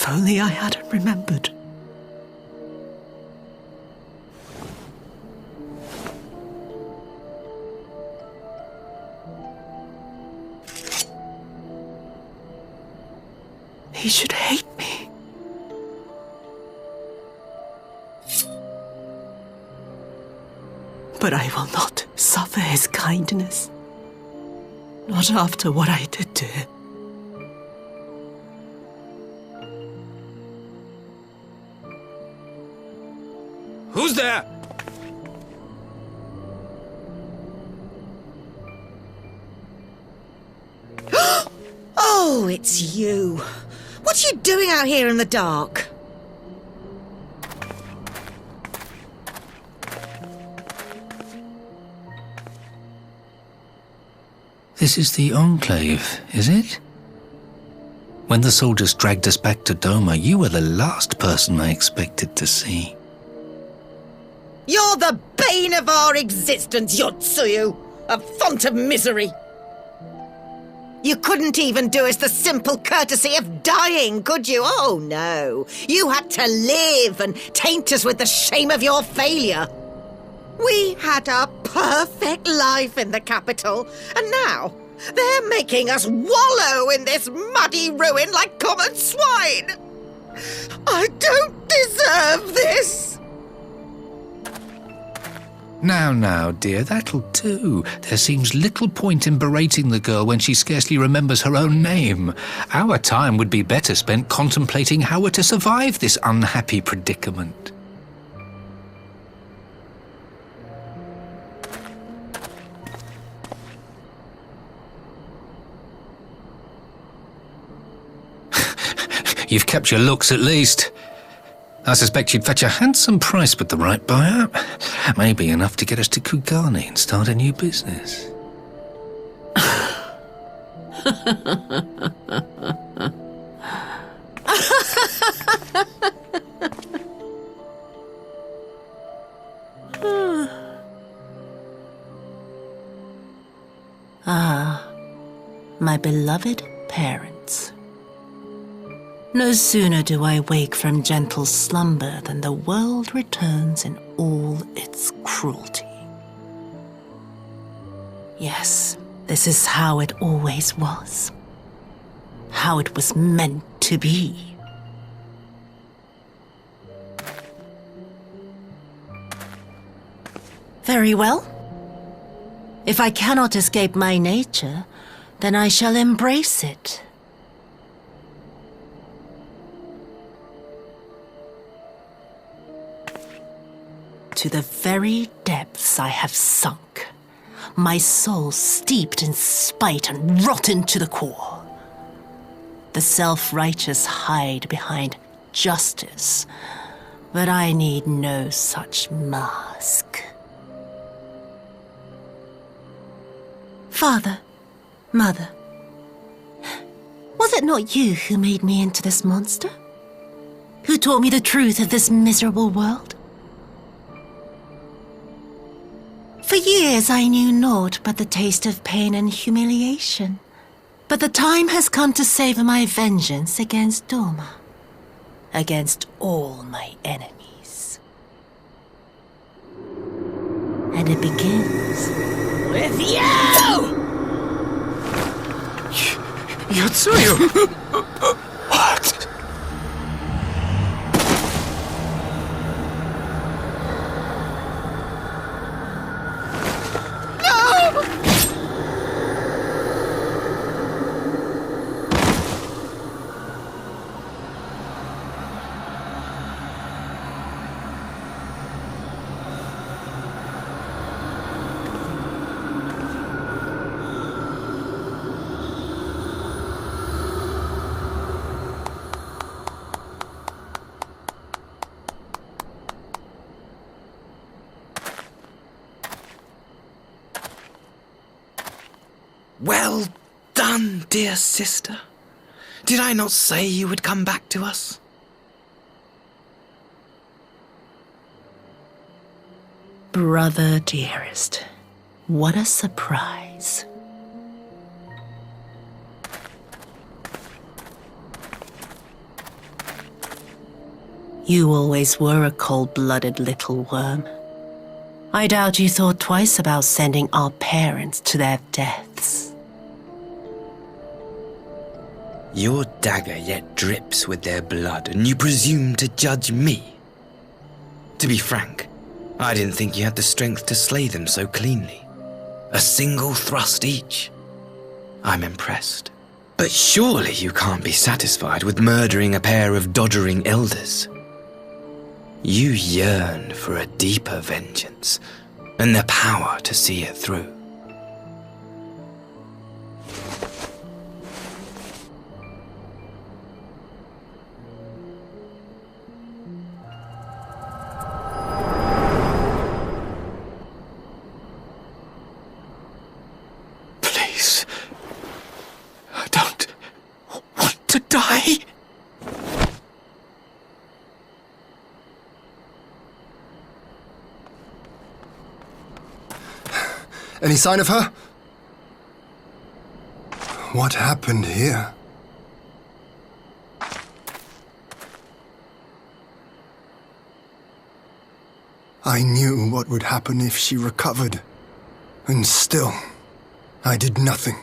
If only I hadn't remembered. He should hate me. But I will not suffer his kindness. Not after what I did to him. Who's there? Oh, it's you. What are you doing out here in the dark? This is the Enclave, is it? When the soldiers dragged us back to Doma, you were the last person I expected to see. You're the bane of our existence, Yotsuyu! A font of misery! You couldn't even do us the simple courtesy of dying, could you? Oh, no. You had to live and taint us with the shame of your failure. We had a perfect life in the capital, and now they're making us wallow in this muddy ruin like common swine. I don't deserve this. Now, dear, that'll do. There seems little point in berating the girl when she scarcely remembers her own name. Our time would be better spent contemplating how we're to survive this unhappy predicament. You've kept your looks at least. I suspect you'd fetch a handsome price with the right buyer. Maybe enough to get us to Kugane and start a new business. Ah, my beloved parents. No sooner do I wake from gentle slumber than the world returns in all its cruelty. Yes, this is how it always was. How it was meant to be. Very well. If I cannot escape my nature, then I shall embrace it. To the very depths I have sunk, my soul steeped in spite and rotten to the core. The self-righteous hide behind justice, but I need no such mask. Father, Mother, was it not you who made me into this monster? Who taught me the truth of this miserable world? For years I knew naught but the taste of pain and humiliation. But the time has come to savor my vengeance against Doma. Against all my enemies. And it begins with you! Yotsuyu! What? Well done, dear sister. Did I not say you would come back to us? Brother dearest, what a surprise. You always were a cold-blooded little worm. I doubt you thought twice about sending our parents to their deaths. Your dagger yet drips with their blood, and you presume to judge me? To be frank, I didn't think you had the strength to slay them so cleanly. A single thrust each. I'm impressed. But surely you can't be satisfied with murdering a pair of doddering elders. You yearn for a deeper vengeance, and the power to see it through. Please. I don't want to die. Any sign of her? What happened here? I knew what would happen if she recovered. And still, I did nothing.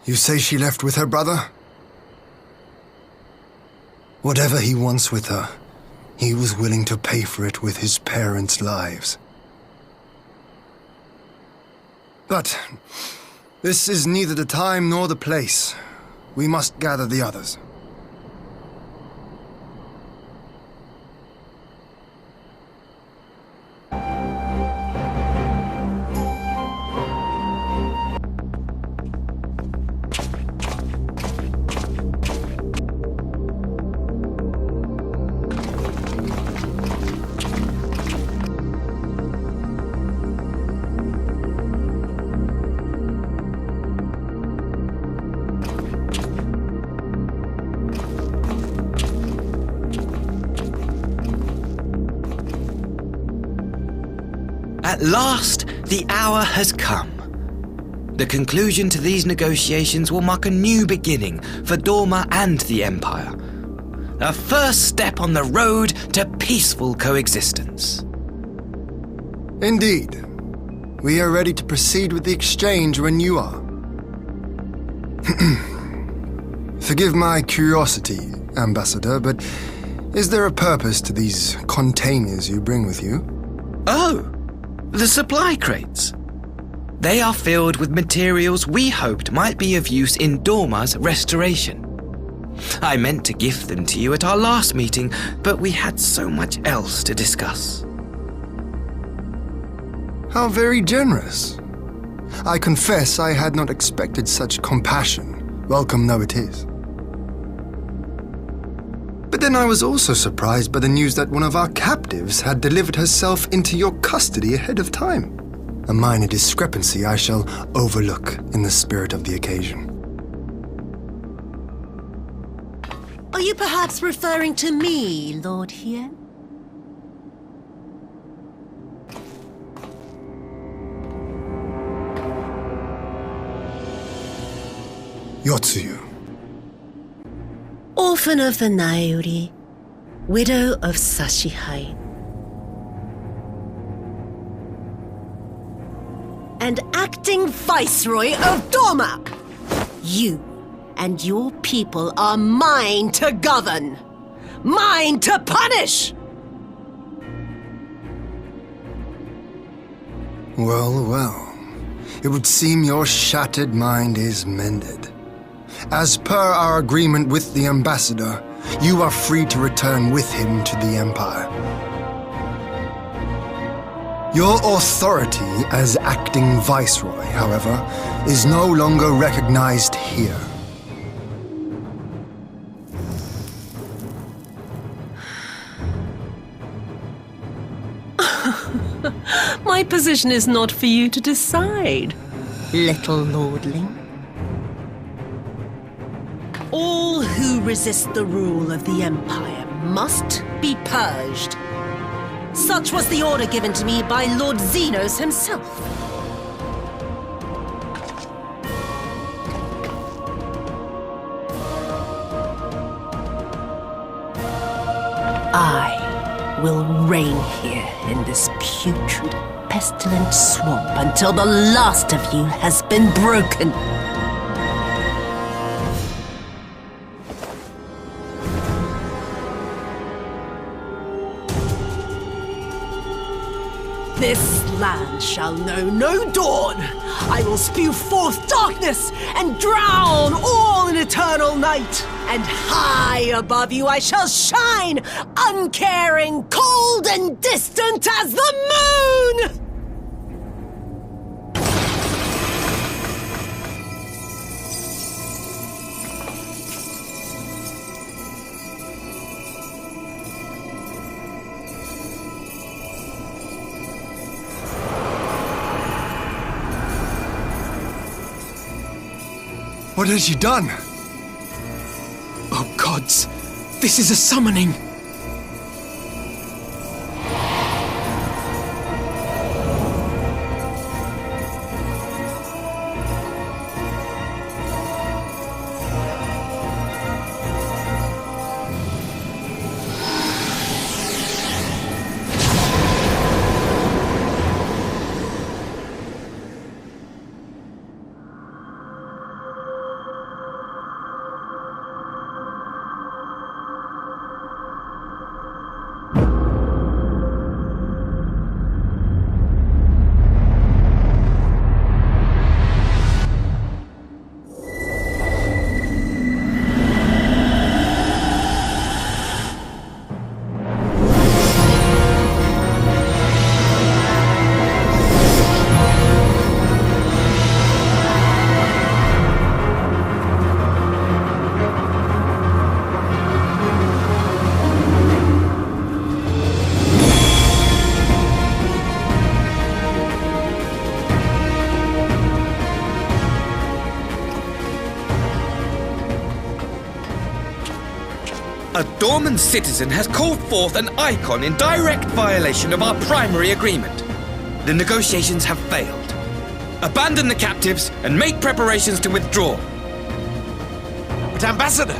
You say she left with her brother? Whatever he wants with her, he was willing to pay for it with his parents' lives. But this is neither the time nor the place. We must gather the others. At last, the hour has come. The conclusion to these negotiations will mark a new beginning for Dorma and the Empire. A first step on the road to peaceful coexistence. Indeed. We are ready to proceed with the exchange when you are. Forgive my curiosity, Ambassador, but is there a purpose to these containers you bring with you? Oh, the supply crates. They are filled with materials we hoped might be of use in Dorma's restoration. I meant to gift them to you at our last meeting, but we had so much else to discuss. How very generous. I confess I had not expected such compassion, welcome though it is. But then I was also surprised by the news that one of our captives had delivered herself into your custody ahead of time. A minor discrepancy I shall overlook in the spirit of the occasion. Are you perhaps referring to me, Lord Hien? Yotsuyu. Orphan of the Nairi, widow of Sashihai, and acting Viceroy of Dorma. You and your people are mine to govern, mine to punish! Well, well. It would seem your shattered mind is mended. As per our agreement with the Ambassador, you are free to return with him to the Empire. Your authority as acting Viceroy, however, is no longer recognized here. My position is not for you to decide, little lordling. All who resist the rule of the Empire must be purged. Such was the order given to me by Lord Xenos himself. I will reign here in this putrid, pestilent swamp until the last of you has been broken. This land shall know no dawn. I will spew forth darkness and drown all in eternal night. And high above you I shall shine, uncaring, cold and distant as the moon! What has she done? Oh gods, this is a summoning! A Dorman citizen has called forth an icon in direct violation of our primary agreement. The negotiations have failed. Abandon the captives and make preparations to withdraw. But Ambassador!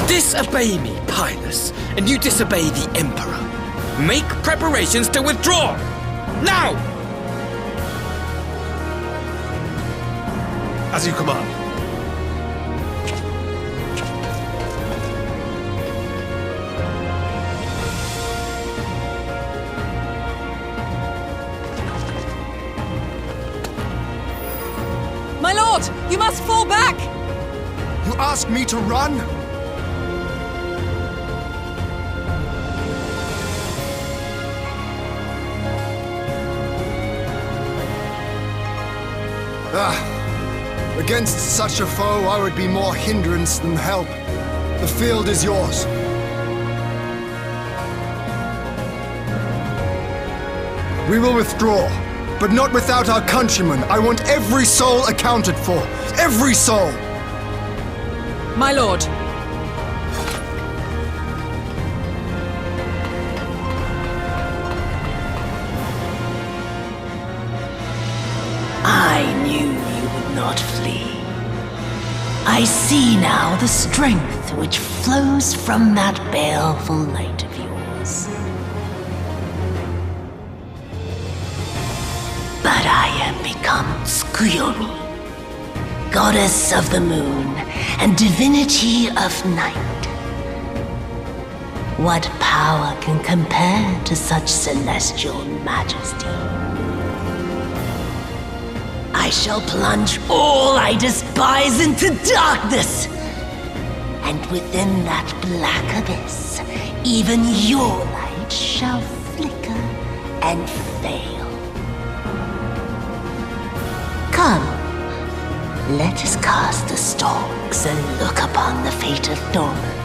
Disobey me, Pilus, and you disobey the Emperor. Make preparations to withdraw! Now! As you command. My lord, you must fall back! You ask me to run? Against such a foe, I would be more hindrance than help. The field is yours. We will withdraw, but not without our countrymen. I want every soul accounted for. Every soul! My lord. I knew you would not flee. I see now the strength which flows from that baleful light of yours. But I have become Tsukuyomi, goddess of the moon and divinity of night. What power can compare to such celestial majesty? I shall plunge all I despise into darkness, and within that black abyss, even your light shall flicker and fail. Come, let us cast the stalks and look upon the fate of Dorman.